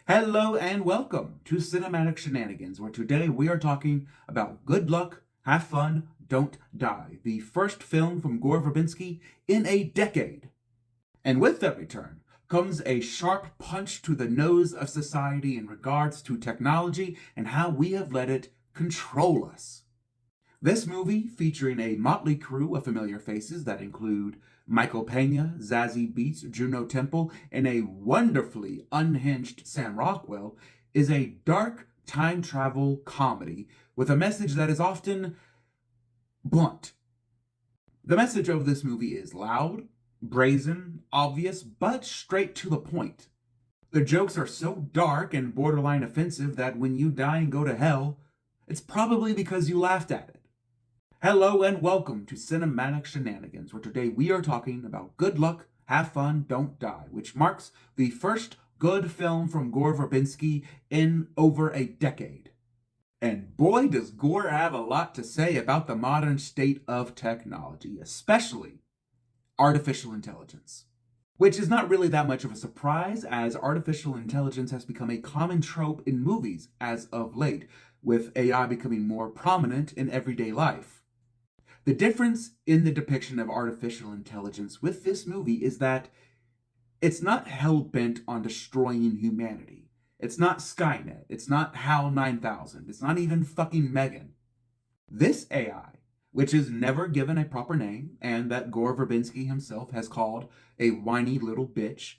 Hello and welcome to Cinematic Shenanigans, where today we are talking about Good Luck, Have Fun, Don't Die, the first film from Gore Verbinski in a decade. And with that return comes a sharp punch to the nose of society in regards to technology and how we have let it control us. This movie, featuring a motley crew of familiar faces that include Michael Pena, Zazie Beetz, Juno Temple, and a wonderfully unhinged Sam Rockwell, is a dark time travel comedy with a message that is often blunt. The message of this movie is loud, brazen, obvious, but straight to the point. The jokes are so dark and borderline offensive that when you die and go to hell, it's probably because you laughed at it. Hello and welcome to Cinematic Shenanigans, where today we are talking about Good Luck, Have Fun, Don't Die, which marks the first good film from Gore Verbinski in over a decade. And boy, does Gore have a lot to say about the modern state of technology, especially artificial intelligence. Which is not really that much of a surprise, as artificial intelligence has become a common trope in movies as of late, with AI becoming more prominent in everyday life. The difference in the depiction of artificial intelligence with this movie is that it's not hell-bent on destroying humanity. It's not Skynet. It's not HAL 9000. It's not even fucking Megan. This AI, which is never given a proper name and that Gore Verbinski himself has called a whiny little bitch,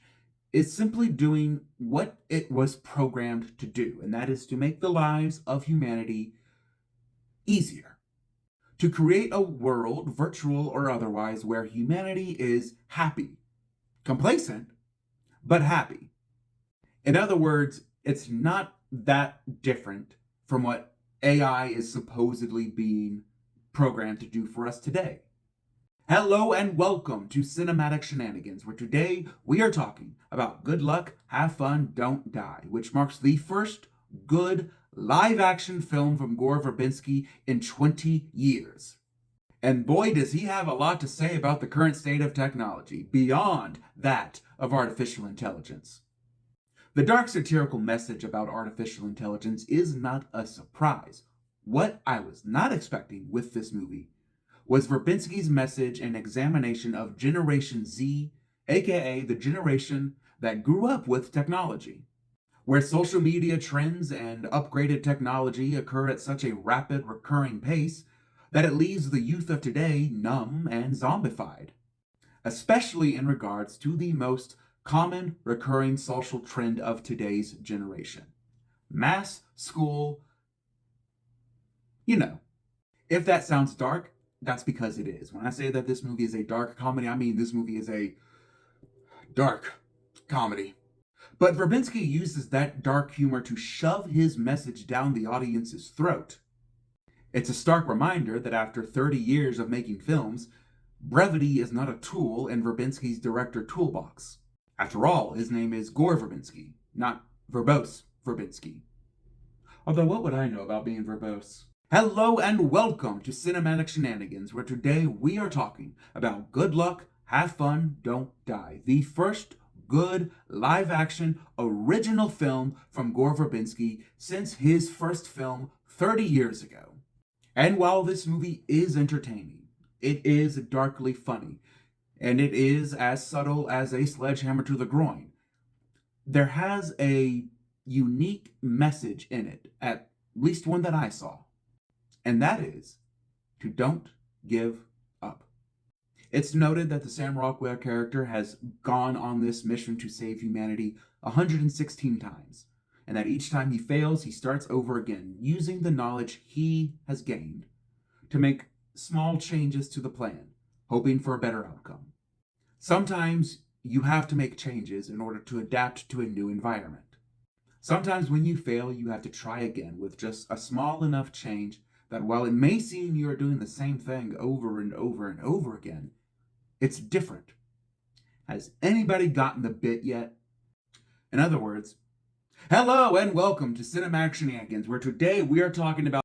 is simply doing what it was programmed to do, and that is to make the lives of humanity easier. To create a world, virtual or otherwise, where humanity is happy, complacent, but happy. In other words, it's not that different from what AI is supposedly being programmed to do for us today. Hello and welcome to Cinematic Shenanigans, where today we are talking about Good Luck, Have Fun, Don't Die, which marks the first good live-action film from Gore Verbinski in 20 years. And boy, does he have a lot to say about the current state of technology, beyond that of artificial intelligence. The dark satirical message about artificial intelligence is not a surprise. What I was not expecting with this movie was Verbinski's message and examination of Generation Z, aka the generation that grew up with technology, where social media trends and upgraded technology occur at such a rapid, recurring pace that it leaves the youth of today numb and zombified, especially in regards to the most common, recurring social trend of today's generation: mass, school, If that sounds dark, that's because it is. When I say that this movie is a dark comedy, I mean this movie is a dark comedy. But Verbinski uses that dark humor to shove his message down the audience's throat. It's a stark reminder that after 30 years of making films, brevity is not a tool in Verbinski's director toolbox. After all, his name is Gore Verbinski, not verbose Verbinski. Although what would I know about being verbose? Hello and welcome to Cinematic Shenanigans, where today we are talking about Good Luck, Have Fun, Don't Die, the first good live-action original film from Gore Verbinski since his first film 30 years ago. And while this movie is entertaining, it is darkly funny, and it is as subtle as a sledgehammer to the groin, there has a unique message in it, at least one that I saw, and that is to don't give up. It's noted that the Sam Rockwell character has gone on this mission to save humanity 116 times, and that each time he fails, he starts over again, using the knowledge he has gained to make small changes to the plan, hoping for a better outcome. Sometimes you have to make changes in order to adapt to a new environment. Sometimes when you fail, you have to try again with just a small enough change that while it may seem you are doing the same thing over and over and over again, it's different. Has anybody gotten the bit yet? In other words, hello and welcome to Cinematic Shenanigans, where today we are talking about